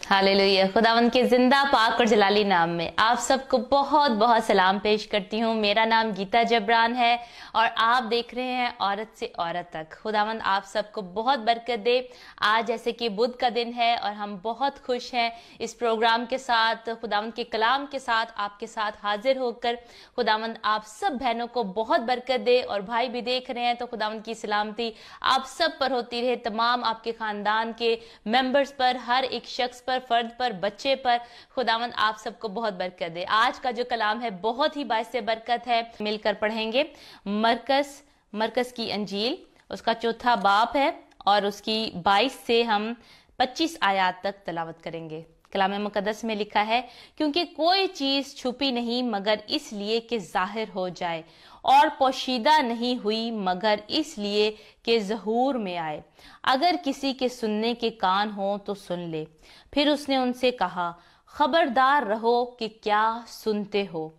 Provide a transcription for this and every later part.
Hallelujah. खुदावंद के जिंदा पाक और जलाली नाम में आप सबको बहुत बहुत सलाम पेश करती हूँ। मेरा नाम गीता जबरान है और आप देख रहे हैं औरत से औरत तक। खुदावंद आप सबको बहुत बरकत दे। आज जैसे कि बुध का दिन है और हम बहुत खुश हैं इस प्रोग्राम के साथ, खुदावंद के कलाम के साथ आपके साथ हाजिर होकर। खुदावंद आप सब बहनों को बहुत बरकत दे और भाई भी देख रहे हैं तो खुदावंद की सलामती आप सब पर होती रहे, तमाम आपके खानदान के मेंबर्स पर, हर एक शख्स पर, फर्द पर, बच्चे पर। खुदावंद आप सबको बहुत बरकत दे। आज का जो कलाम है बहुत ही बाइस बरकत है। मिलकर पढ़ेंगे मरकस की अंजील, उसका चौथा बाब है और उसकी 22 से हम 25 आयत तक तलावत करेंगे। कलाम मुकद्दस में लिखा है, क्योंकि कोई चीज छुपी नहीं मगर इसलिए कि जाहिर हो जाए, और पोशीदा नहीं हुई मगर इसलिए कि ज़हूर में आए। अगर किसी के सुनने के कान हो तो सुन ले। फिर उसने उनसे कहा, खबरदार रहो कि क्या सुनते हो।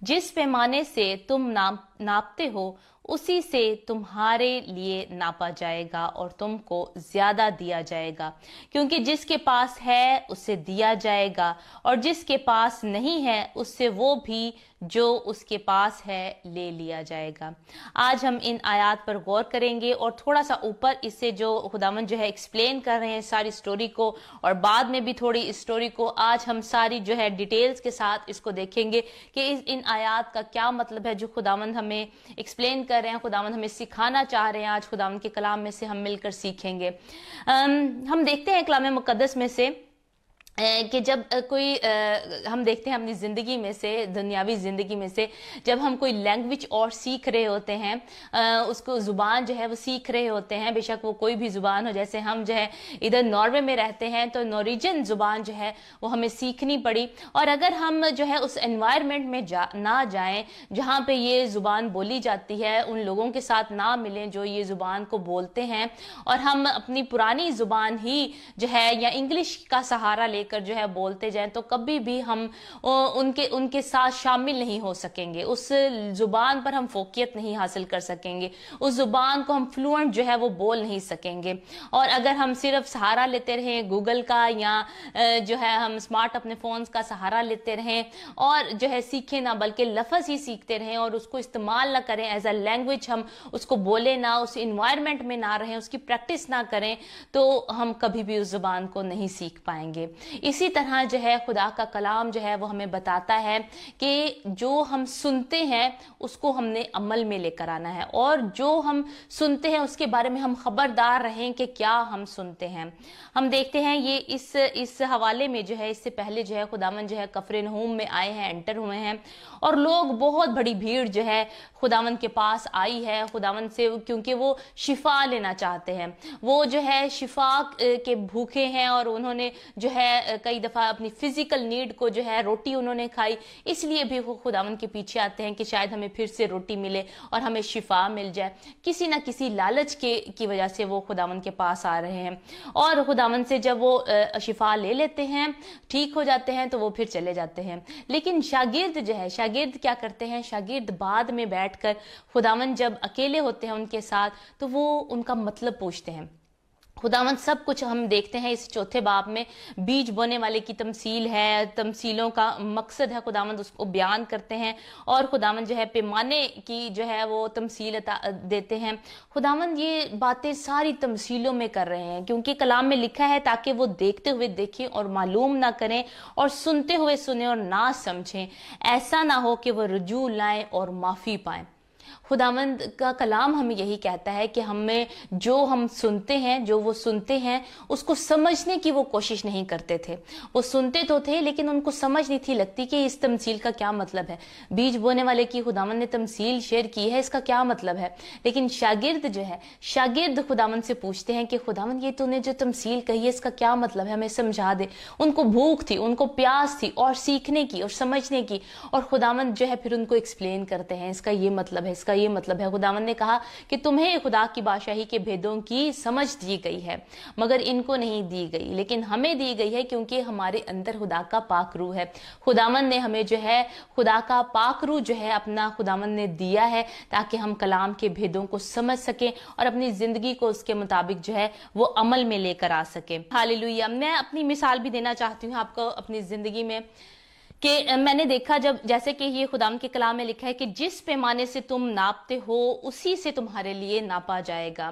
जिस पैमाने से तुम नापते हो उसी से तुम्हारे लिए नापा जाएगा और तुमको ज्यादा दिया जाएगा। क्योंकि जिसके पास है उससे दिया जाएगा और जिसके पास नहीं है उससे वो भी जो उसके पास है ले लिया जाएगा। आज हम इन आयात पर गौर करेंगे और थोड़ा सा ऊपर इससे जो खुदावंद जो है एक्सप्लेन कर रहे हैं सारी स्टोरी को, और बाद में भी थोड़ी इस स्टोरी को आज हम सारी जो है डिटेल्स के साथ इसको देखेंगे कि इन आयात का क्या मतलब है जो खुदावंद हमें एक्सप्लेन कर रहे हैं, खुदावंद हमें सिखाना चाह रहे हैं। आज खुदावंद के कलाम में से हम मिलकर सीखेंगे। हम देखते हैं कलाम मुकद्दस में से कि जब कोई हम देखते हैं अपनी ज़िंदगी में से, दुनियावी ज़िंदगी में से, जब हम कोई लैंग्वेज और सीख रहे होते हैं, उसको ज़ुबान जो है वो सीख रहे होते हैं, बेशक वो कोई भी ज़ुबान हो। जैसे हम जो है इधर नॉर्वे में रहते हैं तो नॉर्वेजियन ज़ुबान जो है वो हमें सीखनी पड़ी। और अगर हम जो है उस एनवायरनमेंट में ना जाएं जहाँ पे ये ज़ुबान बोली जाती है, उन लोगों के साथ ना मिलें जो ये ज़ुबान को बोलते हैं, और हम अपनी पुरानी ज़ुबान ही जो है या इंग्लिश का सहारा लेकर जो है बोलते जाएं, तो कभी भी हम उनके साथ शामिल नहीं हो सकेंगे। उस जुबान पर हम फोकियत नहीं हासिल कर सकेंगे, उस जुबान को हम फ्लुएंट जो है वो बोल नहीं सकेंगे। और अगर हम सिर्फ सहारा लेते रहें गूगल का या जो है हम स्मार्ट अपने फोन्स का सहारा लेते रहें और जो है सीखें ना, बल्कि लफ्ज ही सीखते रहें और उसको इस्तेमाल ना करें एज अ लैंग्वेज, हम उसको बोले ना, उस इन्वायरमेंट में ना रहें, उसकी प्रैक्टिस ना करें, तो हम कभी भी उस जुबान को नहीं सीख पाएंगे। इसी तरह जो है खुदा का कलाम जो है वो हमें बताता है कि जो हम सुनते हैं उसको हमने अमल में लेकर आना है, और जो हम सुनते हैं उसके बारे में हम खबरदार रहें कि क्या हम सुनते हैं। हम देखते हैं ये इस हवाले में जो है, इससे पहले जो है खुदावन जो है कफरनहूम में आए हैं, एंटर हुए हैं, और लोग बहुत बड़ी भीड़ जो है खुदावन के पास आई है खुदावन से, क्योंकि वो शिफा लेना चाहते हैं। वो जो है शिफा के भूखे हैं और उन्होंने जो है कई दफ़ा अपनी फिजिकल नीड को जो है रोटी उन्होंने खाई, इसलिए भी वो खुदावन के पीछे आते हैं कि शायद हमें फिर से रोटी मिले और हमें शिफा मिल जाए। किसी ना किसी लालच की वजह से वो खुदावन के पास आ रहे हैं, और खुदावन से जब वो शिफा ले लेते हैं, ठीक हो जाते हैं, तो वो फिर चले जाते हैं। लेकिन शागिर्द जो है, शागिर्द क्या करते हैं, शागिर्द बाद में बैठकर खुदावन जब अकेले होते हैं उनके साथ, तो वो उनका मतलब पूछते हैं। खुदावंद सब कुछ हम देखते हैं इस चौथे बाब में, बीज बोने वाले की तमसील है, तमसीलों का मकसद है, खुदावंद उसको बयान करते हैं, और खुदावंद जो है पैमाने की जो है वो तमसील देते हैं। खुदावंद ये बातें सारी तमसीलों में कर रहे हैं, क्योंकि कलाम में लिखा है ताकि वो देखते हुए देखें और मालूम ना करें, और सुनते हुए सुने और ना समझें, ऐसा ना हो कि वो रुजू लाएं और माफ़ी पाएं। खुदावंद का कलाम हमें यही कहता है कि हमें जो हम सुनते हैं, जो वो सुनते हैं, उसको समझने की वो कोशिश नहीं करते थे। वो सुनते तो थे लेकिन उनको समझ नहीं थी लगती कि इस तमसील का क्या मतलब है। बीज बोने वाले की खुदावंद ने तमसील शेयर की है, इसका क्या मतलब है। लेकिन शागिर्द जो है, शागिर्द खुदावंद से पूछते हैं कि खुदावंद ये तूने जो तमसील कही है इसका क्या मतलब है, हमें समझा दे। उनको भूख थी, उनको प्यास थी और सीखने की और समझने की, और खुदावंद जो है फिर उनको एक्सप्लेन करते हैं इसका ये मतलब है, इसका ये मतलब है, खुदावंद ने कहा कि तुम्हें खुदा की बादशाही के भेदों की समझ दी गई है मगर इनको नहीं दी गई, लेकिन हमें दी गई है क्योंकि हमारे अंदर खुदा का पाक रूह है। खुदावंद ने हमें जो है खुदा का पाक रूह जो है अपना खुदावंद ने दिया है ताकि हम कलाम के भेदों को समझ सकें और अपनी जिंदगी को उसके मुताबिक जो है वो अमल में लेकर आ सके। हालेलुया। मैं अपनी मिसाल भी देना चाहती हूँ आपको अपनी जिंदगी में कि मैंने देखा जब जैसे कि ये खुदाम के कलाम में लिखा है कि जिस पैमाने से तुम नापते हो उसी से तुम्हारे लिए नापा जाएगा।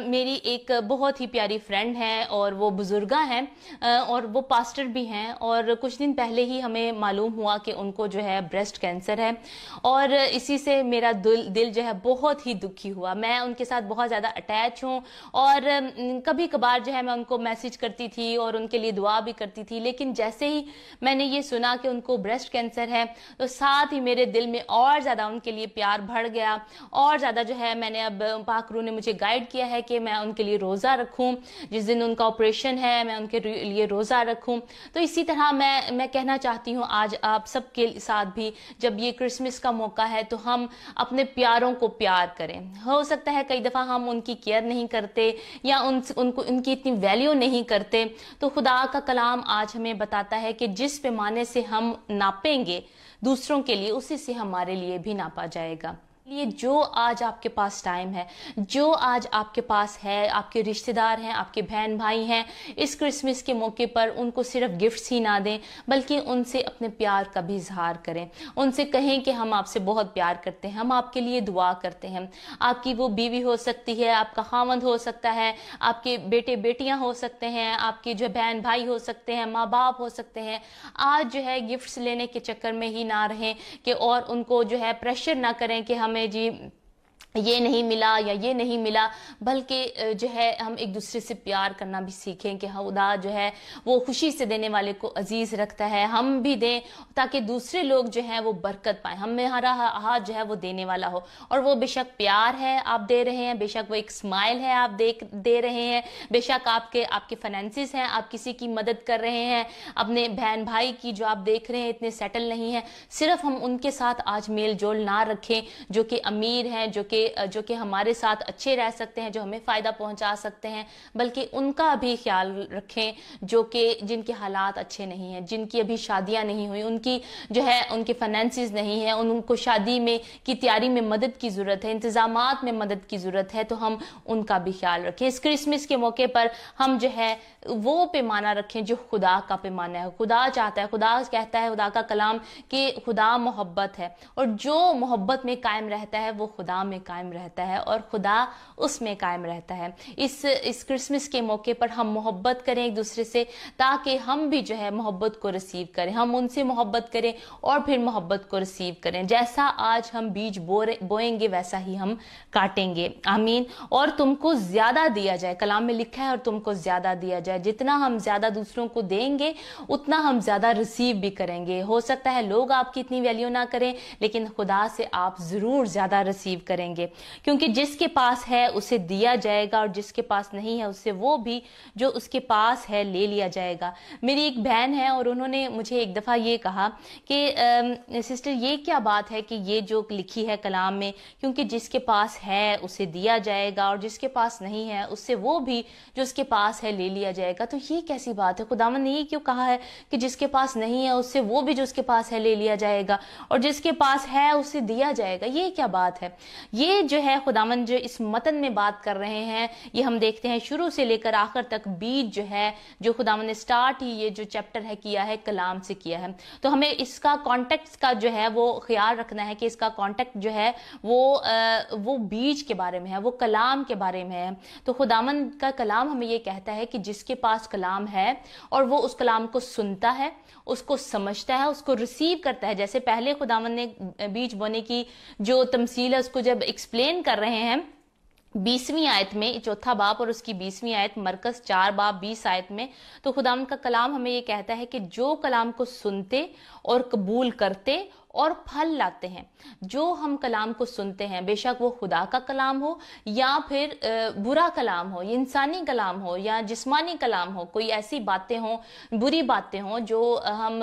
मेरी एक बहुत ही प्यारी फ्रेंड है और वो बुजुर्गा हैं और वो पास्टर भी हैं और कुछ दिन पहले ही हमें मालूम हुआ कि उनको जो है ब्रेस्ट कैंसर है और इसी से मेरा दिल जो है बहुत ही दुखी हुआ। मैं उनके साथ बहुत ज़्यादा अटैच हूँ और कभी कभार जो है मैं उनको मैसेज करती थी और उनके लिए दुआ भी करती थी, लेकिन जैसे ही मैंने ये सुना कि उनको ब्रेस्ट कैंसर है तो साथ ही मेरे दिल में और ज़्यादा उनके लिए प्यार बढ़ गया और ज़्यादा जो है मैंने अब पाक रूह ने मुझे गाइड किया है कि मैं उनके लिए रोज़ा रखूं, जिस दिन उनका ऑपरेशन है मैं उनके लिए रोज़ा रखूं। तो इसी तरह मैं कहना चाहती हूँ आज आप सबके साथ भी जब ये क्रिसमस का मौका है तो हम अपने प्यारों को प्यार करें। हो सकता है कई दफ़ा हम उनकी केयर नहीं करते या उनको उनकी इतनी वैल्यू नहीं करते, तो खुदा का कलाम आज हमें बताता है कि जिस पैमाने से हम नापेंगे दूसरों के लिए उसी से हमारे लिए भी नापा जाएगा। ये जो आज आपके पास टाइम है, जो आज आपके पास है, आपके रिश्तेदार हैं, आपके बहन भाई हैं, इस क्रिसमस के मौके पर उनको सिर्फ गिफ्ट्स ही ना दें बल्कि उनसे अपने प्यार का भी इजहार करें। उनसे कहें कि हम आपसे बहुत प्यार करते हैं, हम आपके लिए दुआ करते हैं। आपकी वो बीवी हो सकती है, आपका खामंद हो सकता है, आपके बेटे बेटियां हो सकते हैं, आपके जो बहन भाई हो सकते हैं, माँ बाप हो सकते हैं। आज जो है गिफ्ट्स लेने के चक्कर में ही ना रहें कि और उनको जो है प्रेशर ना करें कि हमें जी ये नहीं मिला या ये नहीं मिला, बल्कि जो है हम एक दूसरे से प्यार करना भी सीखें कि खुदा जो है वो खुशी से देने वाले को अजीज रखता है। हम भी दें ताकि दूसरे लोग जो है वो बरकत पाएं, हमारा हाथ जो है वो देने वाला हो। और वो बेशक प्यार है आप दे रहे हैं, बेशक वो एक स्माइल है आप दे रहे हैं, बेशक आपके फाइनेंसिस हैं, आप किसी की मदद कर रहे हैं, अपने बहन भाई की जो आप देख रहे हैं इतने सेटल नहीं है, सिर्फ हम उनके साथ आज मेल जोल ना रखें जो कि अमीर हैं, जो कि हमारे साथ अच्छे रह सकते हैं, जो हमें फ़ायदा पहुंचा सकते हैं, बल्कि उनका भी ख्याल रखें जो कि जिनके हालात अच्छे नहीं हैं, जिनकी अभी शादियां नहीं हुई, उनकी जो है उनके फाइनेंसिस नहीं है, उनको शादी में की तैयारी में मदद की ज़रूरत है, इंतज़ामात में मदद की ज़रूरत है, तो हम उनका भी ख्याल रखें। इस क्रिसमस के मौके पर हम जो है वो पैमाना रखें जो खुदा का पैमाना है। खुदा चाहता है, खुदा कहता है, खुदा का कलाम कि खुदा मोहब्बत है और जो मोहब्बत में कायम रहता है वो खुदा में कायम रहता है और खुदा उसमें कायम रहता है। इस क्रिसमस के मौके पर हम मोहब्बत करें एक दूसरे से ताकि हम भी जो है मोहब्बत को रिसीव करें, हम उनसे मोहब्बत करें और फिर मोहब्बत को रिसीव करें। जैसा आज हम बीज बोएंगे वैसा ही हम काटेंगे। आमीन। और तुमको ज्यादा दिया जाए, कलाम में लिखा है, और तुमको ज्यादा दिया जाए। जितना हम ज्यादा दूसरों को देंगे उतना हम ज्यादा रिसीव भी करेंगे। हो सकता है लोग आपकी इतनी वैल्यू ना करें, लेकिन खुदा से आप जरूर ज्यादा रिसीव करेंगे, क्योंकि जिसके पास है उसे दिया जाएगा और जिसके पास नहीं है उससे वो भी जो उसके पास है ले लिया जाएगा। मेरी एक बहन है और उन्होंने मुझे एक दफा ये कहा कि सिस्टर ये क्या बात है कि ये जो लिखी है कलाम में, क्योंकि जिसके पास है उसे दिया जाएगा और जिसके पास नहीं है उससे वो भी जो उसके पास है ले लिया जाएगा। तो ये कैसी बात है? खुदावंद ने ये क्यों कहा है कि जिसके पास नहीं है उससे वो भी जो उसके पास है ले लिया जाएगा और जिसके पास है उसे दिया जाएगा? ये क्या बात है? ये जो है खुदावंद जो इस मतन में बात कर रहे हैं, ये हम देखते हैं शुरू से लेकर आखिर तक बीज जो है, जो खुदावंद ने स्टार्ट ही ये जो चैप्टर है किया है कलाम से किया है। तो हमें इसका कॉन्टेक्स्ट का जो है वो ख्याल रखना है कि इसका कॉन्टेक्ट जो है वो बीज के बारे में है, वो कलाम के बारे में है। तो खुदावंद का कलाम हमें ये कहता है कि जिसके पास कलाम है और वो उस कलाम को सुनता है, उसको समझता है, उसको रिसीव करता है। जैसे पहले खुदावंद ने बीज बोने की जो तमसील है उसको जब एक्सप्लेन कर रहे हैं 20वीं आयत में, चौथा बाब और उसकी 20वीं आयत, मरकस 4 बाब 20 आयत में, तो खुदावंद का कलाम हमें ये कहता है कि जो कलाम को सुनते और कबूल करते और फल लाते हैं। जो हम कलाम को सुनते हैं, बेशक वो खुदा का कलाम हो या फिर बुरा कलाम हो, इंसानी कलाम हो या जिस्मानी कलाम हो, कोई ऐसी बातें हो, बुरी बातें हो जो हम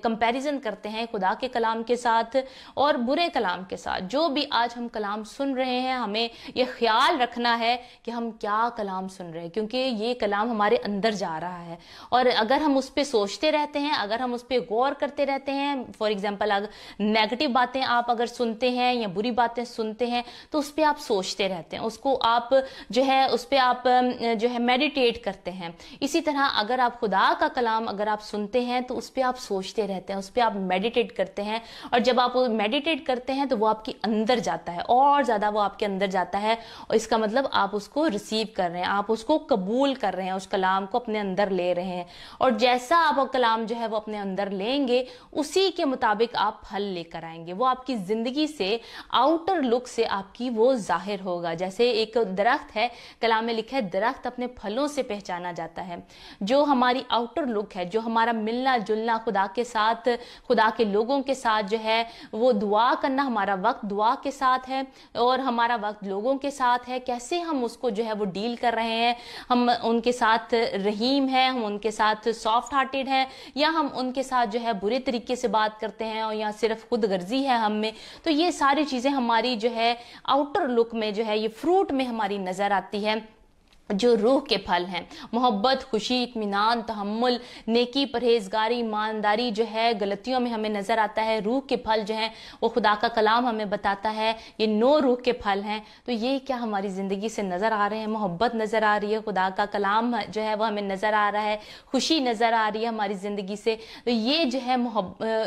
कंपैरिजन करते हैं खुदा के कलाम के साथ और बुरे कलाम के साथ। जो भी आज हम कलाम सुन रहे हैं, हमें ये ख्याल रखना है कि हम क्या कलाम सुन रहे हैं, क्योंकि ये कलाम हमारे अंदर जा रहा है। और अगर हम उस पर सोचते रहते हैं, अगर हम उस पर गौर करते रहते हैं, फॉर एग्जाम्पल अगर नेगेटिव बातें आप अगर सुनते हैं या बुरी बातें सुनते हैं तो उस पर आप सोचते रहते हैं, उसको आप जो है उस पर आप जो है मेडिटेट करते हैं। इसी तरह अगर आप खुदा का कलाम अगर आप सुनते हैं तो उस पर आप सोचते रहते हैं, उस पर आप मेडिटेट करते हैं। और जब आप मेडिटेट करते हैं तो वो आपके अंदर जाता है, और ज्यादा वो आपके अंदर जाता है, और इसका मतलब आप उसको रिसीव कर रहे हैं, आप उसको कबूल कर रहे हैं, उस कलाम को अपने अंदर ले रहे हैं। और जैसा आप कलाम जो है वो अपने अंदर लेंगे, उसी के मुताबिक आप फल लेकर आएंगे। वो आपकी जिंदगी से आउटर लुक से आपकी वो जाहिर होगा। जैसे एक दरख्त है, कलाम में लिखा है दरख्त अपने फलों से पहचाना जाता है। जो हमारी आउटर लुक है, जो हमारा मिलना जुलना खुदा के साथ, खुदा के लोगों के साथ जो है, वो दुआ करना, हमारा वक्त दुआ के साथ है और हमारा वक्त लोगों के साथ है। कैसे हम उसको जो है वो डील कर रहे हैं, हम उनके साथ रहीम हैं, हम उनके साथ सॉफ्ट हार्टेड हैं, या हम उनके साथ जो है बुरे तरीके से बात करते हैं और या सिर्फ खुद गर्जी है हम में। तो ये सारी चीजें हमारी जो है आउटर लुक में जो है, ये फ्रूट में हमारी नजर आती है। जो रूह के फल हैं, मोहब्बत, खुशी, इत्मीनान, तहम्मुल, नेकी, परहेजगारी, ईमानदारी जो है गलतियों में हमें नजर आता है। रूह के फल जो हैं वो खुदा का कलाम हमें बताता है, ये 9 रूह के फल हैं। तो ये क्या हमारी जिंदगी से नजर आ रहे हैं? मोहब्बत नजर आ रही है, खुदा का कलाम जो है वो हमें नजर आ रहा है, खुशी नजर आ रही है हमारी जिंदगी से। तो ये जो है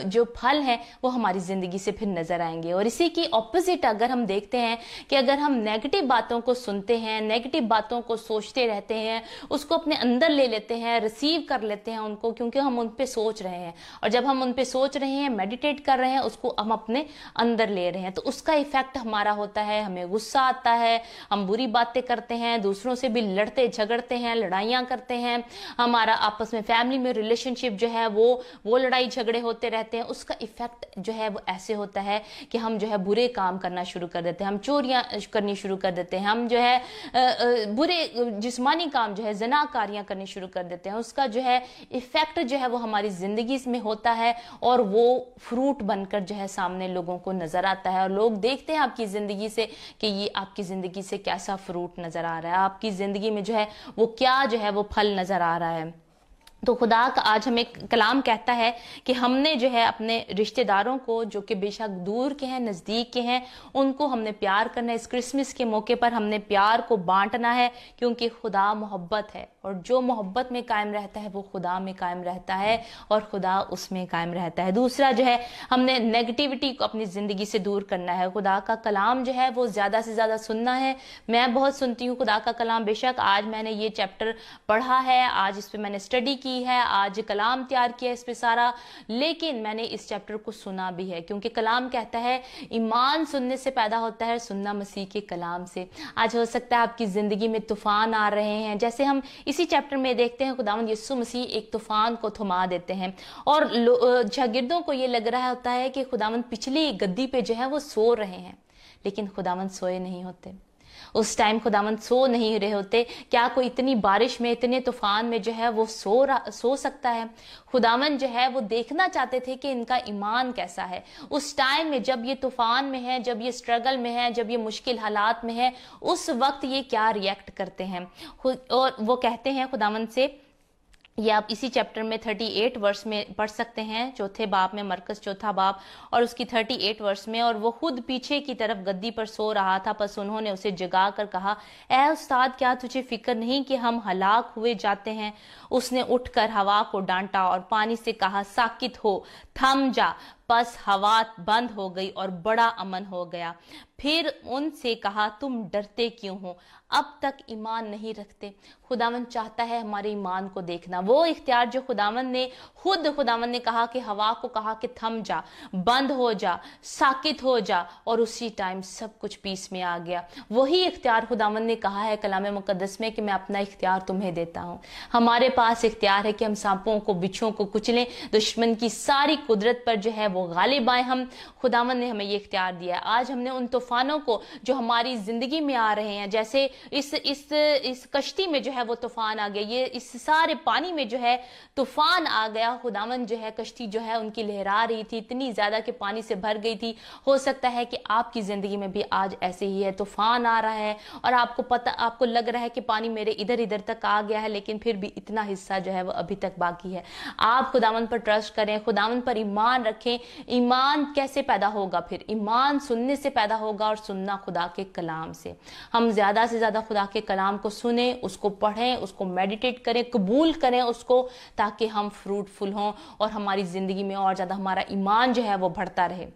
जो फल हैं वो हमारी जिंदगी से फिर नजर आएंगे। और इसी की ऑपोजिट अगर हम देखते हैं कि अगर हम नेगेटिव बातों को सुनते हैं, नेगेटिव बातों को सोचते रहते हैं, उसको अपने अंदर ले लेते हैं, रिसीव कर लेते हैं उनको, क्योंकि हम उन पे सोच रहे हैं। और जब हम उन पे सोच रहे हैं, मेडिटेट कर रहे हैं, उसको हम अपने अंदर ले रहे हैं, तो उसका इफेक्ट हमारा होता है, हमें गुस्सा आता है, हम बुरी बातें करते हैं, दूसरों से भी लड़ते झगड़ते हैं, लड़ाइयाँ करते हैं, हमारा आपस में फैमिली में रिलेशनशिप जो है वो लड़ाई झगड़े होते रहते हैं। उसका इफेक्ट जो है वो ऐसे होता है कि हम जो है बुरे काम करना शुरू कर देते हैं, हम चोरियां करनी शुरू कर देते हैं, हम जो है बुरे जिस्मानी काम जो है ज़नाकारियां करनी शुरू कर देते हैं। उसका जो है इफेक्ट जो है वो हमारी जिंदगी में होता है और वो फ्रूट बनकर जो है सामने लोगों को नजर आता है। और लोग देखते हैं आपकी जिंदगी से कि ये आपकी जिंदगी से कैसा फ्रूट नजर आ रहा है, आपकी जिंदगी में जो है वो क्या जो है वो फल नजर आ रहा है। तो खुदा का आज हमें कलाम कहता है कि हमने जो है अपने रिश्तेदारों को, जो कि बेशक दूर के हैं नज़दीक के हैं, उनको हमने प्यार करना है। इस क्रिसमस के मौके पर हमने प्यार को बांटना है, क्योंकि खुदा मोहब्बत है और जो मोहब्बत में कायम रहता है वो खुदा में कायम रहता है और खुदा उसमें कायम रहता है। दूसरा जो है, हमने नेगेटिविटी को अपनी ज़िंदगी से दूर करना है। खुदा का कलाम जो है वो ज़्यादा से ज़्यादा सुनना है। मैं बहुत सुनती हूँ खुदा का कलाम, बेशक आज मैंने ये चैप्टर पढ़ा है, आज इस पर मैंने स्टडी की है, आज कलाम तैयार किया इस पे सारा, लेकिन मैंने इस चैप्टर को सुना भी है, क्योंकि कलाम कहता है ईमान सुनने से पैदा होता है, सुनना मसीह के कलाम से। आज हो सकता है आपकी जिंदगी में तूफान आ रहे हैं, जैसे हम इसी चैप्टर में देखते हैं खुदावंद यीशु मसीह एक तूफान को थमा देते हैं और शागिर्दों को ये लग रहा होता है कि खुदावंद पिछली गद्दी पे जो है वो सो रहे हैं, लेकिन खुदावंद सोए नहीं होते। उस टाइम खुदावंद सो नहीं रहे होते। क्या कोई इतनी बारिश में, इतने तूफान में जो है वो सो सकता है? खुदावंद जो है वो देखना चाहते थे कि इनका ईमान कैसा है। उस टाइम में जब ये तूफान में है, जब ये स्ट्रगल में है, जब ये मुश्किल हालात में है, उस वक्त ये क्या रिएक्ट करते हैं। और वो कहते हैं खुदावंद से, ये आप इसी चैप्टर में 38 वर्ष में पढ़ सकते हैं, चौथे बाब में, मरकस चौथा बाब और उसकी 38 वर्ष में। और वो खुद पीछे की तरफ गद्दी पर सो रहा था, बस उन्होंने उसे जगा कर कहा, ऐ उस्ताद, क्या तुझे फिक्र नहीं कि हम हलाक हुए जाते हैं? उसने उठकर हवा को डांटा और पानी से कहा, साकित हो, थम जा। बस हवा बंद हो गई और बड़ा अमन हो गया। फिर उनसे कहा, तुम डरते क्यों हो? अब तक ईमान नहीं रखते? खुदावंद चाहता है हमारे ईमान को देखना। वो इख्तियार जो खुदावंद ने कहा कि हवा को कहा कि थम जा, बंद हो जा, साकित हो जा, और उसी टाइम सब कुछ पीस में आ गया। वही इख्तियार खुदावंद ने कहा है कलाम मुकद्दस में कि मैं अपना इख्तियार तुम्हें देता हूँ। हमारे पास इख्तियार है कि हम सांपों को, बिच्छुओं को कुचलें, दुश्मन की सारी कुदरत पर जो है वो गालिब आए। हम खुदावंद ने हमें ये इख्तियार दिया है। आज हमने उन तूफानों को जो हमारी ज़िंदगी में आ रहे हैं, जैसे इस कश्ती में जो है वो तूफान आ गया, ये इस सारे पानी में जो है तूफान आ गया। खुदावंद जो है कश्ती जो है उनकी लहरा रही थी, इतनी ज़्यादा कि पानी से भर गई थी। हो सकता है कि आपकी ज़िंदगी में भी आज ऐसे ही है, तूफान आ रहा है और आपको लग रहा है कि पानी मेरे इधर इधर तक आ गया है, लेकिन फिर भी इतना हिस्सा जो है वो अभी तक बाकी है। आप खुदावंद पर ट्रस्ट करें, खुदावंद पर ईमान रखें। ईमान कैसे पैदा होगा? फिर ईमान सुनने से पैदा होगा और सुनना खुदा के कलाम से। हम ज्यादा से ज्यादा खुदा के कलाम को सुने, उसको पढ़ें, उसको मेडिटेट करें, कबूल करें उसको, ताकि हम फ्रूटफुल हों और हमारी जिंदगी में और ज्यादा हमारा ईमान जो है वो बढ़ता रहे।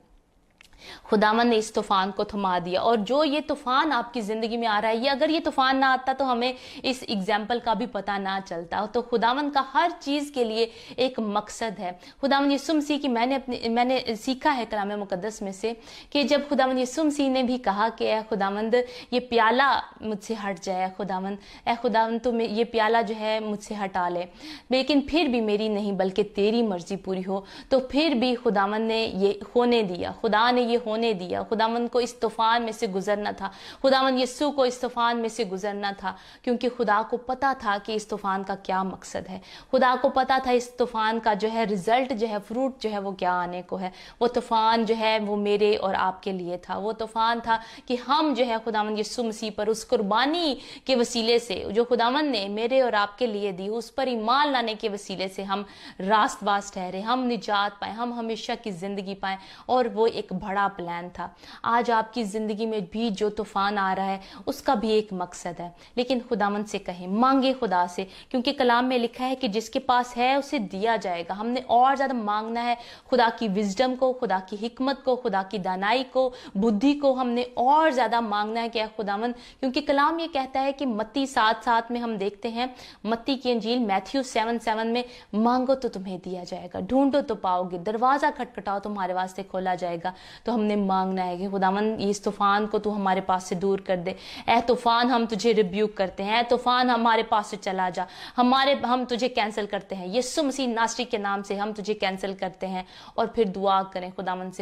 खुदावन ने इस तूफान को थमा दिया। और जो ये तूफान आपकी जिंदगी में आ रहा है, ये अगर ये तूफान ना आता तो हमें इस एग्जाम्पल का भी पता ना चलता। तो खुदावन का हर चीज के लिए एक मकसद है। खुदावन यीशु मसीह की मैंने सीखा है कलाम मुकद्दस में से कि जब खुदावन यीशु मसीह ने भी कहा कि ए खुदावंद ये प्याला मुझसे हट जाए, खुदावंद ए खुदावंद तो ये प्याला जो है मुझसे हटा ले, लेकिन फिर भी मेरी नहीं बल्कि तेरी मर्जी पूरी हो। तो फिर भी खुदावन ने ये होने दिया, खुदा ने ये होने दिया। खुदावंद को इस तूफान में से गुजरना था, खुदावंद यीशु को इस तूफान में से गुजरना था, क्योंकि खुदा को पता था कि इस तूफान का क्या मकसद है। खुदा को पता था इस तूफान का जो है रिजल्ट जो है, फ्रूट जो है वो क्या आने को है। वो तूफान जो है वो मेरे और आपके लिए था। वो तूफान था कि हम जो है खुदावंद यीशु मसीह पर उस कुर्बानी के वसीले से जो खुदावंद ने मेरे और आपके लिए दी, उस पर ईमान लाने के वसीले से हम रास्तबाज ठहरे, हम निजात पाए, हम हमेशा की जिंदगी पाए। और वो एक बड़ा प्लान था। आज आपकी जिंदगी में भी जो तूफान आ रहा है उसका भी एक मकसद है, लेकिन खुदावंद से कहें, मांगे खुदा से, क्योंकि कलाम में लिखा है कि जिसके पास है उसे दिया जाएगा। हमने और ज्यादा मांगना है खुदा की विजडम को, खुदा की हिकमत को, खुदा की दानाई को, बुद्धि को हमने और ज्यादा मांगना है कि खुदावंद, क्योंकि कलाम ये कहता है कि मत्ती 7:7 में हम देखते हैं, मत्ती की अंजील मैथ्यू 7:7 में, मांगो तो तुम्हें दिया जाएगा, ढूंढो तो पाओगे, दरवाजा खटखटाओ तुम्हारे वास्ते खोला जाएगा। तो हमने मांगना है कि खुदावंद इस तूफान को तू हमारे पास से दूर कर दे। ए तूफान हम तुझे रिब्यूक करते हैं, तूफान हमारे पास से चला जा, हम तुझे कैंसिल करते हैं, यीशु मसीह नासरी के नाम से हम तुझे कैंसिल करते हैं। और फिर दुआ करें खुदावंद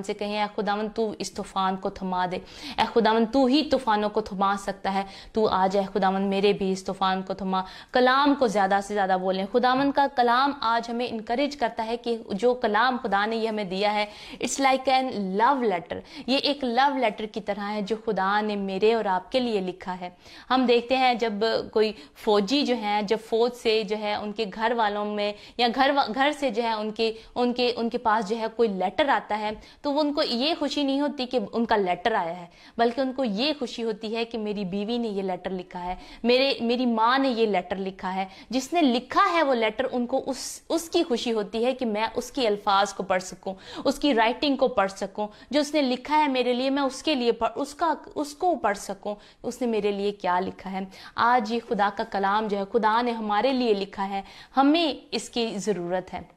से कहें, ए खुदावंद तू इस तूफान को थमा दे, ए खुदावंद तू ही तूफानों को थमा सकता है, तू आ जाए खुदावंद, मेरे भी इस तूफान को थमा। कलाम को ज्यादा से ज्यादा बोलें। खुदावंद का कलाम आज हमें इनकरेज करता है कि जो कलाम खुदा ने ये हमें दिया है, it's like an love letter, ये एक लव लेटर की तरह है जो खुदा ने मेरे और आपके लिए लिखा है। हम देखते हैं जब कोई फौजी जो है, जब फौज से जो है उनके घर वालों में या घर से जो है उनके पास जो है कोई लेटर आता है, तो उनको ये खुशी नहीं होती कि उनका लेटर आया है, बल्कि उनको ये खुशी होती है कि मेरी बीवी ने ये लेटर लिखा है, मेरी माँ ने ये लेटर लिखा है। जिसने लिखा है वो लेटर, उनको उसकी खुशी होती है कि मैं उसकी अल्फाज को पढ़ सकूं, उसकी राइटिंग को पढ़ सकूं, जो उसने लिखा है मेरे लिए मैं उसके लिए उसको पढ़ सकूं, उसने मेरे लिए क्या लिखा है। आज ये खुदा का कलाम जो है खुदा ने हमारे लिए लिखा है, हमें इसकी जरूरत है।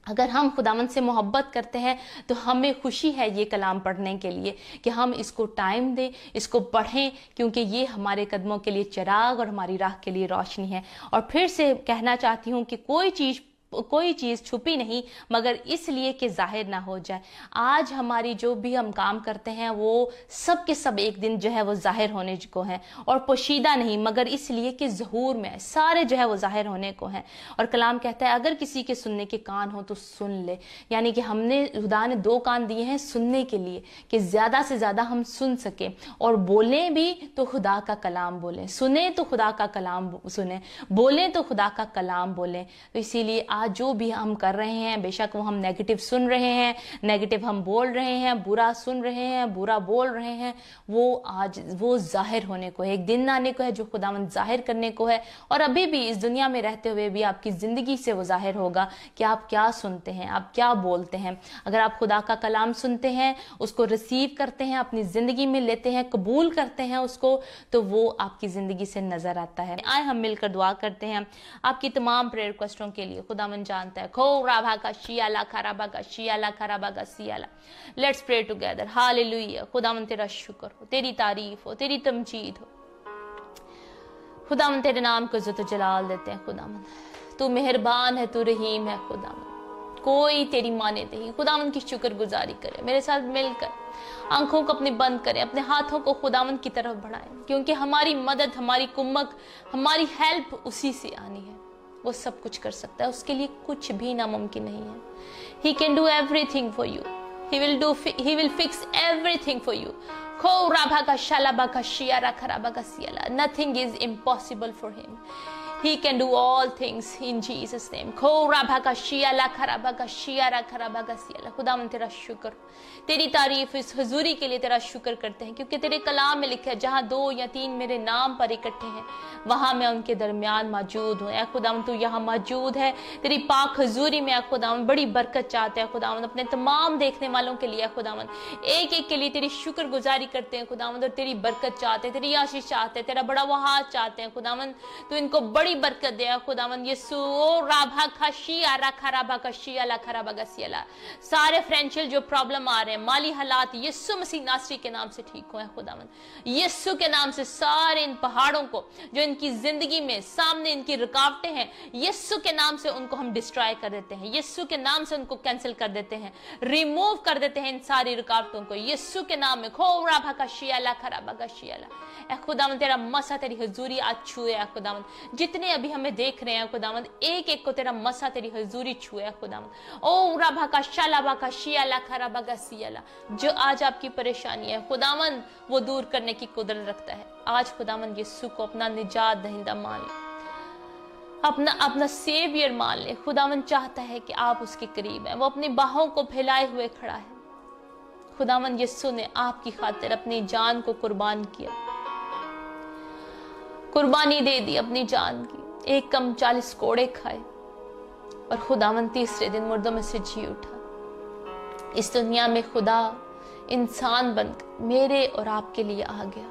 अगर हम खुदावंद से मोहब्बत करते हैं तो हमें खुशी है ये कलाम पढ़ने के लिए कि हम इसको टाइम दें, इसको पढ़ें, क्योंकि ये हमारे कदमों के लिए चिराग और हमारी राह के लिए रोशनी है। और फिर से कहना चाहती हूँ कि कोई चीज छुपी नहीं मगर इसलिए कि जाहिर ना हो जाए। आज हमारी जो भी हम काम करते हैं वो सब के सब एक दिन जो है वो जाहिर होने को हैं, और पोशीदा नहीं मगर इसलिए कि ज़हूर में सारे जो है वो जाहिर होने को हैं। और कलाम कहता है अगर किसी के सुनने के कान हो तो सुन ले, यानी कि हमने खुदा ने 2 कान दिए हैं सुनने के लिए कि ज्यादा से ज्यादा हम सुन सके, और बोले भी तो खुदा का कलाम बोले, सुने तो खुदा का कलाम सुने, बोले तो खुदा का कलाम बोले। तो इसीलिए आज जो भी हम कर रहे हैं, बेशक वो हम नेगेटिव सुन रहे हैं, नेगेटिव हम बोल रहे हैं, बुरा सुन रहे हैं, बुरा बोल रहे हैं, वो जाहिर होने को है, एक दिन आने को है जो खुदावंद जाहिर करने को है। और अभी भी इस दुनिया में रहते हुए भी आपकी जिंदगी से वो जाहिर होगा कि आप क्या सुनते हैं, आप क्या बोलते हैं। अगर आप खुदा का कलाम सुनते हैं, उसको रिसीव करते हैं, अपनी जिंदगी में लेते हैं, कबूल करते हैं उसको, तो वो आपकी जिंदगी से नजर आता है। आए हम मिलकर दुआ करते हैं आपकी तमाम प्रेयर रिक्वेस्टों के लिए। खुदावंद जानता है। खो राभा का शियाला खराबा का शियाला खराबा का सियाला। Let's pray together. हालेलुया। खुदावंद तेरा शुक्र हो, तेरी तारीफ हो, तेरी तमजीद हो। खुदावंद तेरे नाम को इज्जत जलाल देते हैं। खुदावंद तू मेहरबान है, तू रहीम है। खुदावंद कोई तेरी माने नहीं। खुदावंद की शुक्रगुजारी करें, मेरे साथ मिलकर आंखों को अपने बंद करें, अपने हाथों को खुदावंद की तरफ बढ़ाएं, क्योंकि हमारी मदद, हमारी कुम्मक, हमारी हेल्प उसी से आनी है। वो सब कुछ कर सकता है, उसके लिए कुछ भी नामुमकिन नहीं है। He can do everything for you. He will fix everything for you. Nothing is impossible for him. He can do all things in Jesus name. खुदावंद तेरा शुक्र, तेरी तारीफ, इस हुजूरी के लिए तेरा शुक्र करते हैं, क्योंकि तेरे कलाम में लिखा है जहां 2 या 3 मेरे नाम पर इकट्ठे हैं वहां मैं उनके दरमियान मौजूद हूँ। ऐ खुदावंद तू यहाँ मौजूद है, तेरी पाक हुजूरी में। ऐ खुदावंद बड़ी बरकत चाहते हैं खुदावंद अपने तमाम देखने वालों के लिए। खुदावंद एक एक के लिए तेरी शुक्र गुजारी करते हैं खुदावंद, और तेरी बरकत चाहते हैं, तेरी आशीष चाहते हैं, तेरा बड़ा वो हाथ चाहते हैं खुदावंद। तू इनको बड़ी बरकत दे खुदावंद। यीशु सारे फाइनेंशियल जो प्रॉब्लम आ रहे हैं, माली हालात, यीशु मसीह नासरी के नाम से ठीक हुए खुदावंद। यीशु के नाम से सारे इन पहाड़ों को जो इनकी जिंदगी में सामने इनकी रुकावटें हैं, यीशु के नाम से उनको हम डिस्ट्रॉय कर देते हैं, यीशु के नाम से उनको कैंसिल कर देते हैं, रिमूव कर देते हैं इन सारी रुकावटों को यीशु के नाम में। खोरा भाका शियाला खरा भाका शियाला। ऐ खुदावंद तेरा मसा, तेरी हुजूरी आज छुए खुदावंद। जितने अभी हमें देख रहे हैं खुदावंद, एक एक को तेरा मसा, तेरी हुजूरी छुए खुदावंद। ओ राभा का शालाबा का शियाला खरा भाका सियाला। जो आज आपकी परेशानी है खुदावंद, वो दूर करने की कुदरत रखता है। आज खुदावंद यीशु को अपना निजात दहिंदा मान ले, अपना सेवियर मान ले। खुदावंद चाहता है कि आप उसके करीब हैं, वो अपनी बाहों को फैलाए हुए खड़ा है। खुदावंद यीशु ने आपकी खातिर अपनी जान को कुर्बान किया, कुर्बानी दे दी अपनी जान की। 1 कम 40 कोड़े खाए और खुदावंद तीसरे दिन मुर्दों में से जी उठा। इस दुनिया में खुदा इंसान बनकर मेरे और आपके लिए आ गया।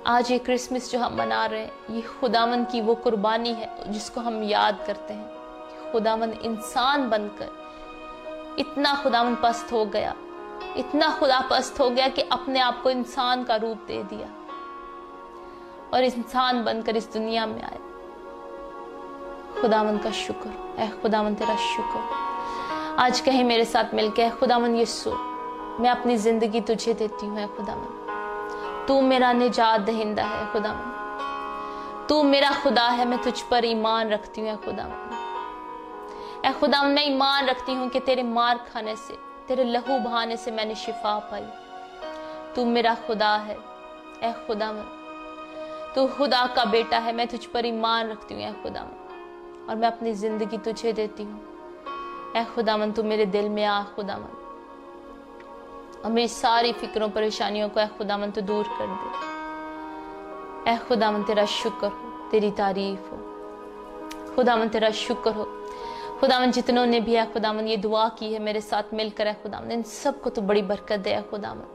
आज ये क्रिसमस जो हम मना रहे हैं, ये खुदावंद की वो कुर्बानी है जिसको हम याद करते हैं। खुदावंद इंसान बनकर इतना खुदावंद पस्त हो गया, इतना खुदा पस्त हो गया कि अपने आप को इंसान का रूप दे दिया और इंसान बनकर इस दुनिया में आए। खुदावंद का शुक्र है, खुदावंद तेरा शुक्र। आज कहीं मेरे साथ मिलकर, खुदावंद यीशु मैं अपनी जिंदगी तुझे देती हूँ। खुदावंद तू मेरा निजात दहिंदा है खुदावंद, तू मेरा खुदा है, मैं तुझ पर ईमान रखती हूँ खुदावंद। ऐ खुदावंद मैं ईमान रखती हूँ कि तेरे मार खाने से, तेरे लहू बहाने से मैंने शिफा पाई। तू मेरा खुदा है ऐ खुदावंद, तू खुदा का बेटा है, मैं तुझ पर ईमान रखती हूँ खुदावंद, और मैं अपनी जिंदगी तुझे देती हूँ। ऐ खुदावंद तू मेरे दिल में आ खुदावंद, और मेरी सारी फिक्रों परेशानियों को ऐ खुदावंद तू दूर कर दे। ऐ खुदावंद तेरा शुक्र हो, तेरी तारीफ हो खुदावंद, तेरा शुक्र हो खुदावंद। जितनों ने भी ऐ खुदावंद ये दुआ की है मेरे साथ मिलकर, ऐ खुदावंद इन सबको तू बड़ी बरकत दे खुदावंद।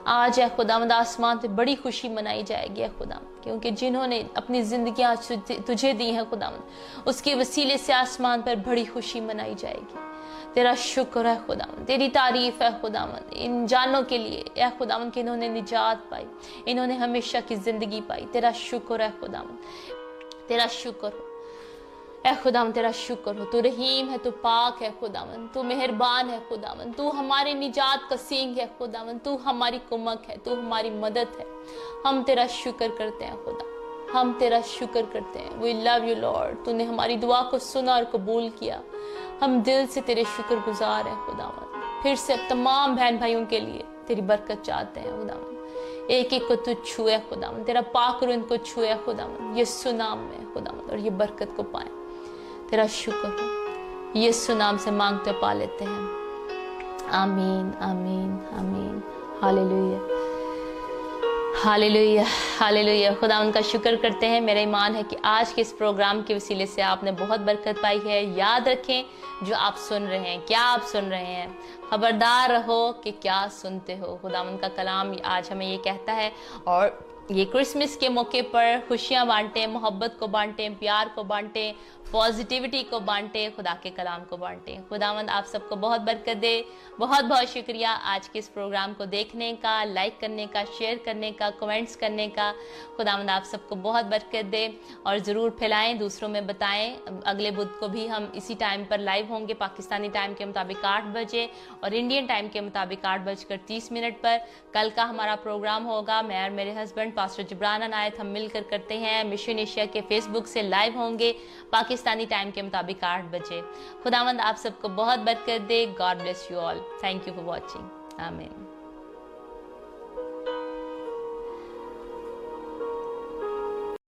आज ऐ खुदावंद आसमान पे बड़ी खुशी मनाई जाएगी खुदावंद, क्योंकि जिन्होंने अपनी जिंदगी आज तुझे दी है खुदावंद, उसके वसीले से आसमान पर बड़ी खुशी मनाई जाएगी। तेरा शुक्र है खुदावंद, तेरी तारीफ है खुदावंद इन जानों के लिए ऐ खुदावंद कि इन्होंने निजात पाई, इन्होंने हमेशा की जिंदगी पाई। तेरा शुक्र है खुदावंद, तेरा शुक्र हो ऐ खुदावंद, तेरा शुक्र हो। तू रहीम है, तू पाक है खुदावंद, तू मेहरबान है खुदावंद, तू हमारे निजात का सींग है खुदावंद, तू हमारी कुमक है, तू हमारी मदद है। हम तेरा शुक्र करते हैं खुदा, हम तेरा शुक्र करते हैं। वी लव यू लॉर्ड, तूने हमारी दुआ को सुना और कबूल किया। हम दिल से तेरे शुक्र गुजार हैं खुदावंद। फिर से तमाम बहन भाइयों के लिए तेरी बरकत चाहते हैं खुदावंद। एक एक को तू छुए खुदावंद, तेरा पाक रूह इनको छुए खुदावंद, यीशु नाम में खुदावंद, और ये बरकत को पाए। तेरा शुक्र हो, यीशु नाम से मांगते पा लेते हैं। आमीन आमीन आमीन। Hallelujah hallelujah hallelujah. खुदा उनका शुक्र करते हैं। मेरा ईमान है कि आज के इस प्रोग्राम के वसीले से आपने बहुत बरकत पाई है। याद रखें जो आप सुन रहे हैं, क्या आप सुन रहे हैं, खबरदार रहो कि क्या सुनते हो। खुदा उनका कलाम आज हमें ये कहता है, और ये क्रिसमस के मौके पर खुशियां बांटें, मोहब्बत को बांटें, प्यार को बांटें, पॉजिटिविटी को बांटें, खुदा के कलाम को बांटें। खुदावंद आप सबको बहुत बरकत दे। बहुत बहुत शुक्रिया आज के इस प्रोग्राम को देखने का, लाइक करने का, शेयर करने का, कमेंट्स करने का। खुदावंद आप सबको बहुत बरकत दे और ज़रूर फैलाएं, दूसरों में बताएं। अगले बुध को भी हम इसी टाइम पर लाइव होंगे, पाकिस्तानी टाइम के मुताबिक 8 बजे और इंडियन टाइम के मुताबिक 8:30 पर। कल का हमारा प्रोग्राम होगा, मैं और मेरे हस्बैंड पास्टर जबरान अनायत हम मिलकर करते हैं। मिशन एशिया के फेसबुक से लाइव होंगे पाकिस्तानी टाइम के मुताबिक 8 बजे। खुदावंद आप सबको बहुत बरकत दे। God bless you all. Thank you for watching. आमीन।